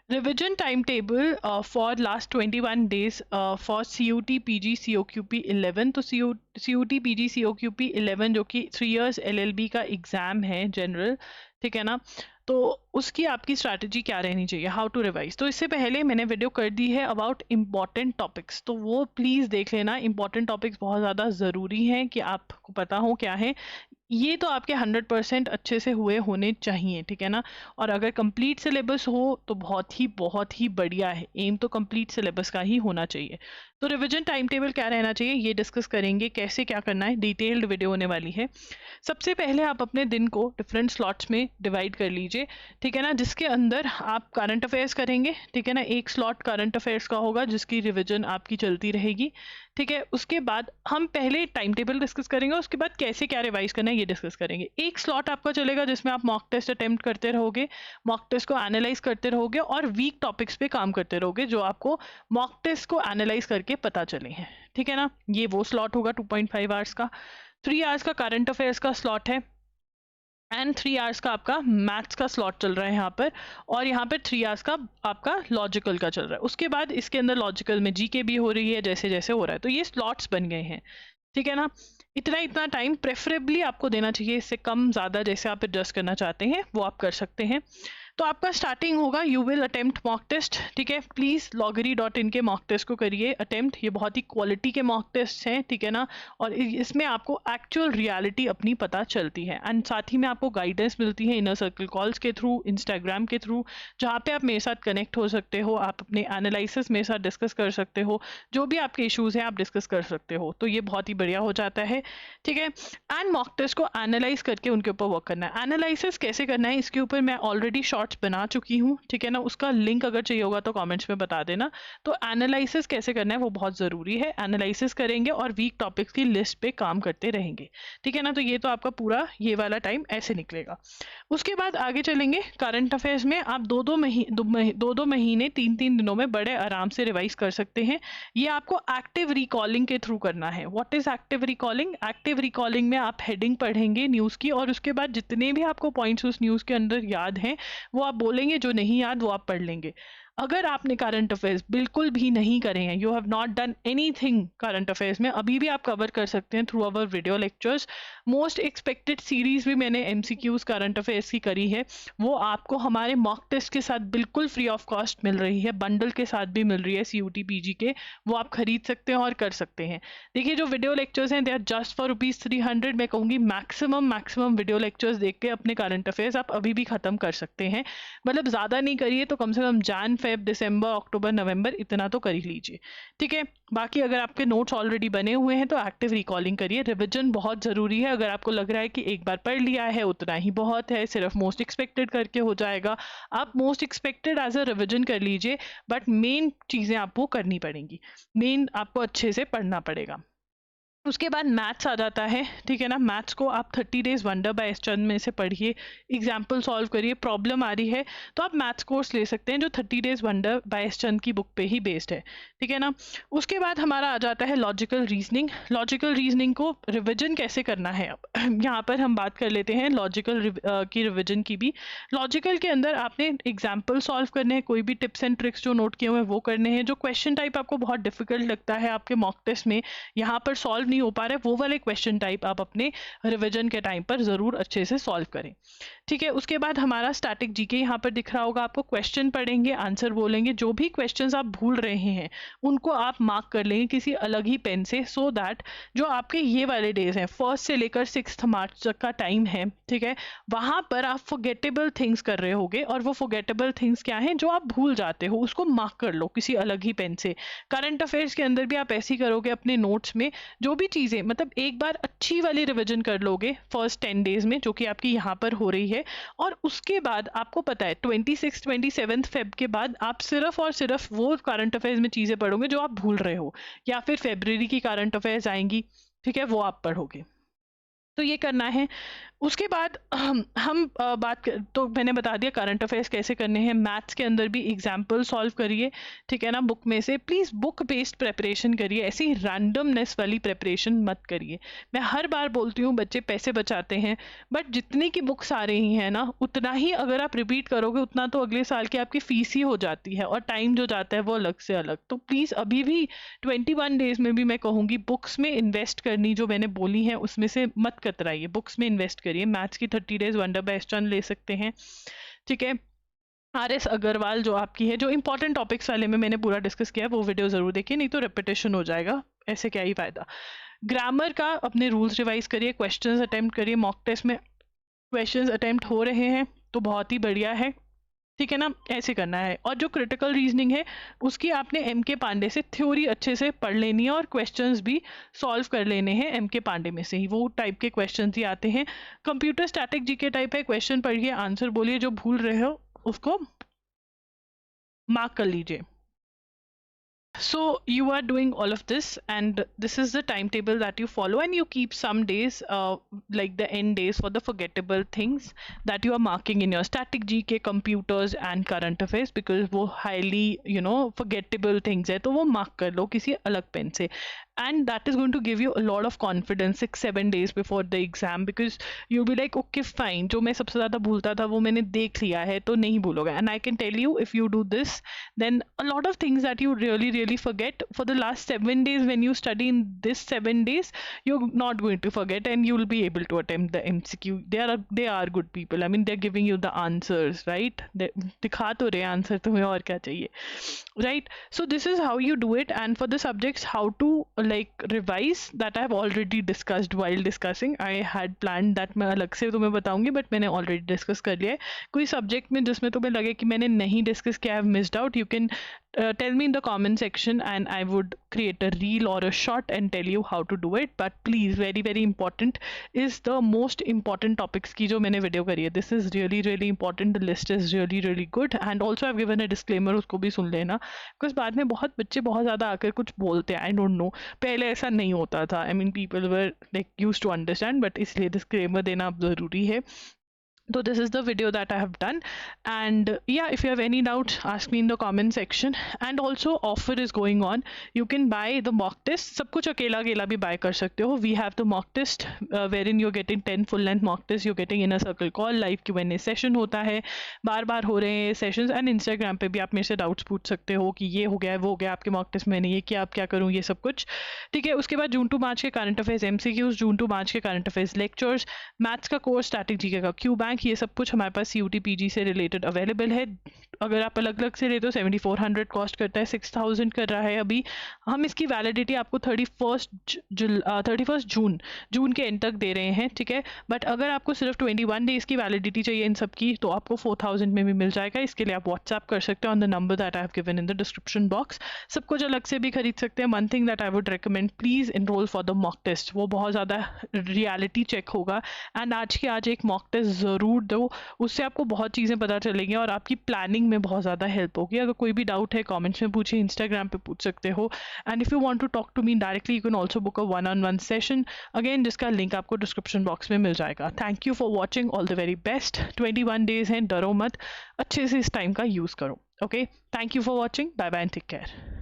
Revision timetable for last 21 days for CUT PG COQP 11। तो CUT PG COQP 11 जो कि 3 years LLB का exam है जनरल, ठीक है ना। तो उसकी आपकी स्ट्रैटेजी क्या रहनी चाहिए, हाउ टू रिवाइज। तो इससे पहले मैंने वीडियो कर दी है अबाउट इम्पॉर्टेंट टॉपिक्स, तो वो प्लीज़ देख लेना। इम्पॉर्टेंट टॉपिक्स बहुत ज़्यादा ज़रूरी हैं कि आपको पता हो क्या है। ये तो आपके 100% अच्छे से हुए होने चाहिए, ठीक है ना। और अगर कंप्लीट सिलेबस हो तो बहुत ही बढ़िया है। एम तो कंप्लीट सिलेबस का ही होना चाहिए। तो रिवीजन टाइम टेबल क्या रहना चाहिए ये डिस्कस करेंगे, कैसे क्या करना है, डिटेल्ड वीडियो होने वाली है। सबसे पहले आप अपने दिन को डिफरेंट स्लॉट्स में डिवाइड कर लीजिए, ठीक है ना, जिसके अंदर आप करंट अफेयर्स करेंगे, ठीक है ना। एक स्लॉट करंट अफेयर्स का होगा जिसकी रिवीजन आपकी चलती रहेगी, ठीक है। उसके बाद हम पहले टाइम टेबल डिस्कस करेंगे, उसके बाद कैसे क्या रिवाइज करना है ये डिस्कस करेंगे। एक स्लॉट आपका चलेगा जिसमें आप मॉक टेस्ट अटेम्प्ट करते रहोगे, मॉक टेस्ट को एनालाइज करते रहोगे और वीक टॉपिक्स पे काम करते रहोगे जो आपको मॉक टेस्ट को एनालाइज करके पता चले हैं, ठीक है ना। ये वो स्लॉट होगा 2.5 आवर्स का। 3 आवर्स का करंट अफेयर्स का स्लॉट है एंड 3 आवर्स का आपका मैथ्स का स्लॉट चल रहा है यहाँ पर, और यहाँ पर 3 आवर्स का आपका लॉजिकल का चल रहा है। उसके बाद इसके अंदर लॉजिकल में जीके भी हो रही है जैसे जैसे हो रहा है। तो ये स्लॉट्स बन गए हैं, ठीक है ना। इतना टाइम प्रेफरेबली आपको देना चाहिए, इससे कम ज़्यादा जैसे आप एडजस्ट करना चाहते हैं वो आप कर सकते हैं। तो आपका स्टार्टिंग होगा, you will attempt mock test, ठीक है। प्लीज़ loggery.in के मॉक टेस्ट को करिए अटेम्प्ट, ये बहुत ही क्वालिटी के मॉक टेस्ट हैं, ठीक है ना। और इसमें आपको एक्चुअल रियलिटी अपनी पता चलती है एंड साथ ही में आपको गाइडेंस मिलती है इनर सर्कल कॉल्स के थ्रू, इंस्टाग्राम के थ्रू, जहाँ पे आप मेरे साथ कनेक्ट हो सकते हो, आप अपने एनालिसिस मेरे साथ डिस्कस कर सकते हो, जो भी आपके इश्यूज हैं आप डिस्कस कर सकते हो। तो ये बहुत ही बढ़िया हो जाता है, ठीक है। एंड मॉक टेस्ट को एनालाइज करके उनके ऊपर वर्क करना है। एनालिसिस कैसे करना है इसके ऊपर मैं ऑलरेडी शॉर्ट्स बना चुकी हूँ, ठीक है ना। उसका लिंक अगर चाहिए होगा तो कमेंट्स में बता देना। तो एनालिसिस कैसे करना है वो बहुत ज़रूरी है। एनालिसिस करेंगे और वीक टॉपिक्स की लिस्ट पे काम करते रहेंगे, ठीक है ना। तो ये तो आपका पूरा ये वाला टाइम ऐसे निकलेगा। उसके बाद आगे चलेंगे करंट अफेयर्स में। आप दो महीने 3 दिनों में बड़े आराम से रिवाइज कर सकते हैं। ये आपको एक्टिव रिकॉलिंग के थ्रू करना है। What is active recalling? Active recalling में आप हेडिंग पढ़ेंगे न्यूज़ की और उसके बाद जितने भी आपको पॉइंट्स उस न्यूज़ के अंदर याद हैं वो आप बोलेंगे, जो नहीं याद वो आप पढ़ लेंगे। अगर आपने करंट अफेयर्स बिल्कुल भी नहीं करे हैं, you have not done anything current affairs में, अभी भी आप कवर कर सकते हैं through our video lectures. Most expected series भी मैंने एमसीक्यूज करंट अफेयर्स की करी है, वो आपको हमारे मॉक टेस्ट के साथ बिल्कुल फ्री ऑफ कॉस्ट मिल रही है, बंडल के साथ भी मिल रही है CUT PG के, वो आप खरीद सकते हैं और कर सकते हैं। देखिए जो वीडियो लेक्चर्स हैं दे आर जस्ट फॉर ₹300। मैं कहूँगी मैक्सिमम वीडियो लेक्चर्स देख के अपने करंट अफेयर्स आप अभी भी ख़त्म कर सकते हैं। मतलब ज़्यादा नहीं करिए तो कम से कम जैन फेब दिसंबर अक्टूबर नवंबर इतना तो कर ही लीजिए, ठीक है। बाकी अगर आपके नोट्स ऑलरेडी बने हुए हैं तो एक्टिव रिकॉलिंग करिए। रिविजन बहुत ज़रूरी है। अगर आपको लग रहा है कि एक बार पढ़ लिया है उतना ही बहुत है, सिर्फ मोस्ट एक्सपेक्टेड करके हो जाएगा, आप most expected as a revision कर लीजिए, बट मेन चीज़ें आपको करनी पड़ेंगी, मेन आपको अच्छे से पढ़ना पड़ेगा। उसके बाद मैथ्स आ जाता है, ठीक है ना। मैथ्स को आप 30 डेज वंडर बाय एस चंद में से पढ़िए, एग्जाम्पल सॉल्व करिए। प्रॉब्लम आ रही है तो आप मैथ्स कोर्स ले सकते हैं जो 30 डेज वंडर बाय एस चंद की बुक पे ही बेस्ड है, ठीक है ना। उसके बाद हमारा आ जाता है लॉजिकल रीजनिंग। लॉजिकल रीजनिंग को रिविजन कैसे करना है, अब यहाँ पर हम बात कर लेते हैं लॉजिकल की रिविजन की भी। लॉजिकल के अंदर आपने एग्जाम्पल सॉल्व करने हैं, कोई भी टिप्स एंड ट्रिक्स जो नोट किए हुए हैं वो करने हैं। जो क्वेश्चन टाइप आपको बहुत डिफिकल्ट लगता है आपके मॉक टेस्ट में, यहाँ पर सॉल्व नहीं हो पा रहे, वो वाले क्वेश्चन टाइप आप अपने रिवीजन के टाइम पर जरूर अच्छे से सॉल्व करें, ठीक है। उसके बाद हमारा स्टैटिक जीके यहाँ पर दिख रहा होगा आपको। क्वेश्चन पढ़ेंगे, आंसर बोलेंगे, जो भी क्वेश्चंस आप भूल रहे हैं उनको आप मार्क कर लेंगे किसी अलग ही पेन से, सो दैट जो आपके ये वाले डेज हैं 1 से लेकर 6 मार्च तक का टाइम है, ठीक है, वहां पर आप फॉरगेटेबल थिंग्स कर रहे होगे। और वो फॉरगेटेबल थिंग्स क्या हैं, जो आप भूल जाते हो उसको मार्क कर लो किसी अलग ही पेन से। करंट अफेयर्स के अंदर भी आप ऐसे ही करोगे अपने नोट्स में, जो भी चीज़ें मतलब एक बार अच्छी वाली रिवीजन कर लोगे फर्स्ट 10 डेज में, जो कि आपकी यहाँ पर हो रही है। और उसके बाद आपको पता है 27 फेब के बाद आप सिर्फ और सिर्फ वो करंट अफेयर्स में चीज़ें पढ़ोगे जो आप भूल रहे हो, या फिर फेब्रुअरी की करंट अफेयर्स आएंगी, ठीक है, वो आप पढ़ोगे। तो ये करना है। उसके बाद हम तो मैंने बता दिया करंट अफेयर्स कैसे करने हैं। मैथ्स के अंदर भी एग्जाम्पल सॉल्व करिए, ठीक है ना, बुक में से। प्लीज़ बुक बेस्ड प्रेपरेशन करिए, ऐसी रैंडमनेस वाली प्रेपरेशन मत करिए। मैं हर बार बोलती हूँ बच्चे पैसे बचाते हैं, बट जितनी की बुक्स आ रही हैं ना, उतना ही अगर आप रिपीट करोगे उतना तो अगले साल की आपकी फीस ही हो जाती है, और टाइम जो जाता है वो अलग से अलग। तो प्लीज़ अभी भी 21 डेज में भी मैं कहूँगी बुक्स में इन्वेस्ट करनी जो मैंने बोली है उसमें से मत कतराइए, बुक्स में इन्वेस्ट करिए। मैथ्स की 30 डेज वंडर बेस्ट रन ले सकते हैं, ठीक है। RS अग्रवाल जो आपकी है, जो इंपॉर्टेंट टॉपिक्स वाले में मैंने पूरा डिस्कस किया है, वो वीडियो जरूर देखिए, नहीं तो रिपीटेशन हो जाएगा, ऐसे क्या ही फायदा। ग्रामर का अपने रूल्स रिवाइज करिए, क्वेश्चंस अटेम्प्ट करिए, मॉक टेस्ट में क्वेश्चंस अटेम्प्ट हो रहे हैं तो बहुत ही बढ़िया है, ठीक है ना, ऐसे करना है। और जो क्रिटिकल रीजनिंग है उसकी आपने MK पांडे से थ्योरी अच्छे से पढ़ लेनी है, और क्वेश्चंस भी सॉल्व कर लेने हैं MK पांडे में से ही, वो टाइप के क्वेश्चंस ही आते हैं। कंप्यूटर स्टैटिक GK टाइप है, क्वेश्चन पढ़िए, आंसर बोलिए, जो भूल रहे हो उसको मार्क कर लीजिए। So you are doing all of this, and this is the timetable that you follow, and you keep some days like the end days for the forgettable things that you are marking in your static GK, computers and current affairs, because वो highly forgettable things है, तो वो mark कर लो किसी अलग pen से, and that is going to give you a lot of confidence 6-7 days before the exam, because you'll be like okay fine, जो मैं सबसे ज़्यादा भूलता था वो मैंने देख लिया है तो नहीं भूलोगे। And I can tell you, if you do this, then a lot of things that you really forget for the last 7 days, when you study in this 7 days, you're not going to forget, and you'll be able to attempt the MCQ. They are good people. I mean, they're giving you the answers, right? दिखा तो रहे answer, तुम्हें और क्या चाहिए, right? So this is how you do it. And for the subjects, how to like revise, that I have already discussed while discussing. I had planned that मैं अलग से तुम्हें बताऊंगी, but मैंने already discuss कर लिया है। कोई subject में जिसमें तुम्हें लगे कि मैंने नहीं discuss किया, I have missed out, you can tell me in the comment section, and I would create a reel or a short and tell you how to do it. But please, very important is the most important topics की जो मैंने video करी है, this is really important, the list is really good, and also I've given a disclaimer, उसको भी सुन लेना, because बाद में बहुत बच्चे बहुत ज़्यादा आकर कुछ बोलते हैं, I don't know, पहले ऐसा नहीं होता था, I mean people were like used to understand, but इसलिए disclaimer देना अब ज़रूरी है। So this is the video that I have done, and yeah, if you have any doubts, ask me in the comment section. And also offer is going on, you can buy the mock test, सब कुछ अकेला अकेला भी buy कर सकते हो। We have the mock test wherein you're getting 10 full length mock tests, you're getting in a circle call, live Q&A session होता है, बार बार हो रहे हैं sessions, and Instagram पे भी आप मेरे से doubts पूछ सकते हो कि ये हो गया वो हो गया, आपके mock test मैंने ये किया, आप क्या करूँ, ये सब कुछ, ठीक है। उसके बाद जून टू मार्च के current affairs MCQs, June to March के करंट अफेयर्स लेक्चर्स, मैथ्स का कोर्स, स्टैटिक GK का क्यू बैंक, ये सब कुछ हमारे पास CUT PG से रिलेटेड अवेलेबल है। अगर आप अलग अलग से लेते हो 7400 कॉस्ट करता है, 6000 कर रहा है अभी। हम इसकी वैलिडिटी आपको 31 जून के एंड तक दे रहे हैं, ठीक है। बट अगर आपको सिर्फ 21 डेज की वैलिडिटी चाहिए इन सब की, तो आपको 4000 में भी मिल जाएगा। इसके लिए आप व्हाट्सएप कर सकते हो on the number that I have given in the description box. सब कुछ अलग से भी खरीद सकते हैं। One thing that I would recommend, please enrol for the mock test, वो बहुत ज़्यादा रियलिटी चेक होगा। एंड आज के आज एक मॉक टेस्ट ज़रूर दो, उससे आपको बहुत चीज़ें पता चलेंगी और आपकी प्लानिंग में बहुत ज़्यादा हेल्प होगी। अगर कोई भी डाउट है कमेंट्स में पूछिए, इंस्टाग्राम पे पूछ सकते हो। And if you want to talk to me directly, you can also book a 1-on-1 session, again जिसका लिंक आपको डिस्क्रिप्शन बॉक्स में मिल जाएगा। Thank you for watching, all the very best. 21 days हैं, डरो मत, अच्छे से इस टाइम का यूज़ करो। Okay, thank you for watching, bye bye and take care.